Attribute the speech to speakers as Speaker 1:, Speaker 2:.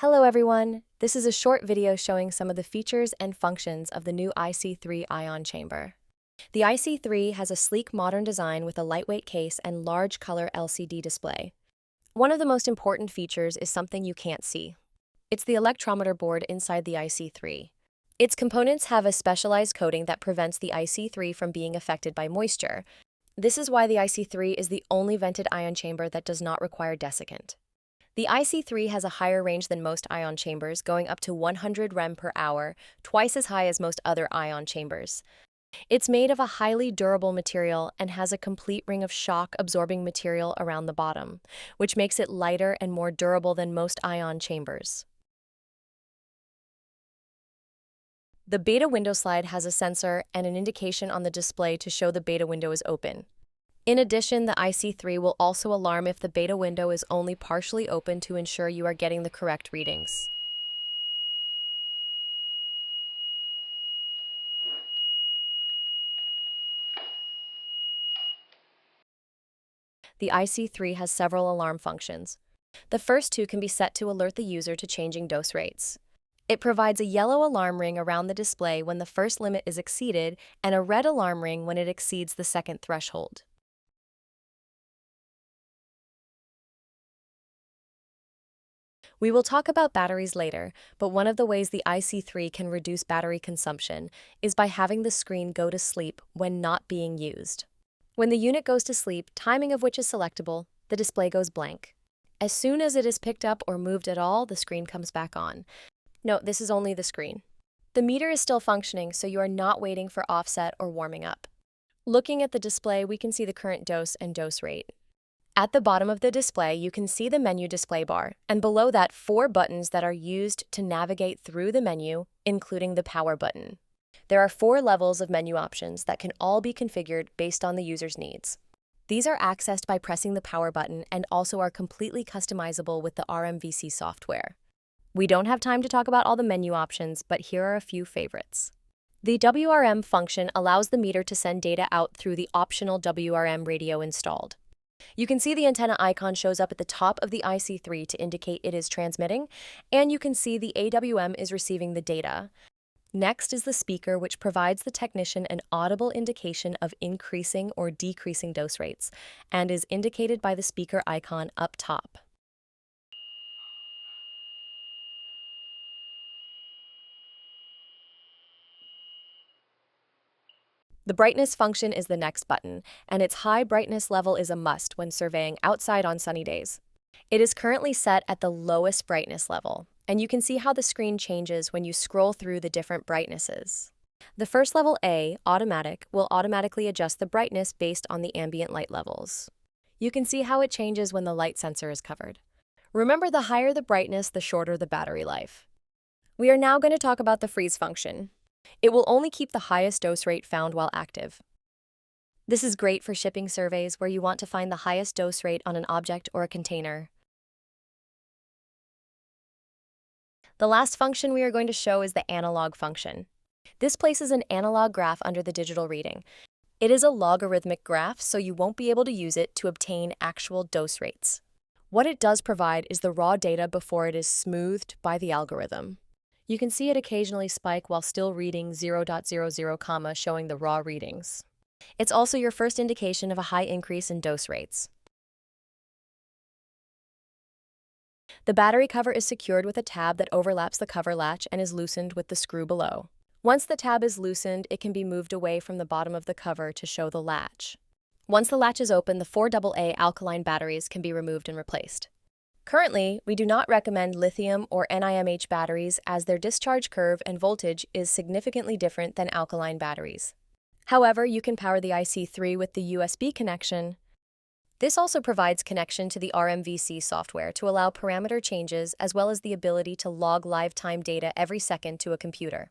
Speaker 1: Hello everyone, this is a short video showing some of the features and functions of the new IC3 Ion Chamber. The IC3 has a sleek modern design with a lightweight case and large color LCD display. One of the most important features is something you can't see. It's the electrometer board inside the IC3. Its components have a specialized coating that prevents the IC3 from being affected by moisture. This is why the IC3 is the only vented ion chamber that does not require desiccant. The IC3 has a higher range than most ion chambers, going up to 100 rem per hour, twice as high as most other ion chambers. It's made of a highly durable material and has a complete ring of shock-absorbing material around the bottom, which makes it lighter and more durable than most ion chambers. The beta window slide has a sensor and an indication on the display to show the beta window is open. In addition, the IC3 will also alarm if the beta window is only partially open to ensure you are getting the correct readings. The IC3 has several alarm functions. The first two can be set to alert the user to changing dose rates. It provides a yellow alarm ring around the display when the first limit is exceeded and a red alarm ring when it exceeds the second threshold. We will talk about batteries later, but one of the ways the IC3 can reduce battery consumption is by having the screen go to sleep when not being used. When the unit goes to sleep, timing of which is selectable, the display goes blank. As soon as it is picked up or moved at all, the screen comes back on. Note, this is only the screen. The meter is still functioning, so you are not waiting for offset or warming up. Looking at the display, we can see the current dose and dose rate. At the bottom of the display, you can see the menu display bar, and below that, 4 buttons that are used to navigate through the menu, including the power button. There are 4 levels of menu options that can all be configured based on the user's needs. These are accessed by pressing the power button and also are completely customizable with the RMVC software. We don't have time to talk about all the menu options, but here are a few favorites. The WRM function allows the meter to send data out through the optional WRM radio installed. You can see the antenna icon shows up at the top of the IC3 to indicate it is transmitting, and you can see the AWM is receiving the data. Next is the speaker, which provides the technician an audible indication of increasing or decreasing dose rates, and is indicated by the speaker icon up top. The brightness function is the next button, and its high brightness level is a must when surveying outside on sunny days. It is currently set at the lowest brightness level, and you can see how the screen changes when you scroll through the different brightnesses. The first level A, automatic, will automatically adjust the brightness based on the ambient light levels. You can see how it changes when the light sensor is covered. Remember, the higher the brightness, the shorter the battery life. We are now going to talk about the freeze function. It will only keep the highest dose rate found while active. This is great for shipping surveys where you want to find the highest dose rate on an object or a container. The last function we are going to show is the analog function. This places an analog graph under the digital reading. It is a logarithmic graph, so you won't be able to use it to obtain actual dose rates. What it does provide is the raw data before it is smoothed by the algorithm. You can see it occasionally spike while still reading 0.00, showing the raw readings. It's also your first indication of a high increase in dose rates. The battery cover is secured with a tab that overlaps the cover latch and is loosened with the screw below. Once the tab is loosened, it can be moved away from the bottom of the cover to show the latch. Once the latch is open, the 4 AA alkaline batteries can be removed and replaced. Currently, we do not recommend lithium or NIMH batteries as their discharge curve and voltage is significantly different than alkaline batteries. However, you can power the IC3 with the USB connection. This also provides connection to the RMVC software to allow parameter changes as well as the ability to log live time data every second to a computer.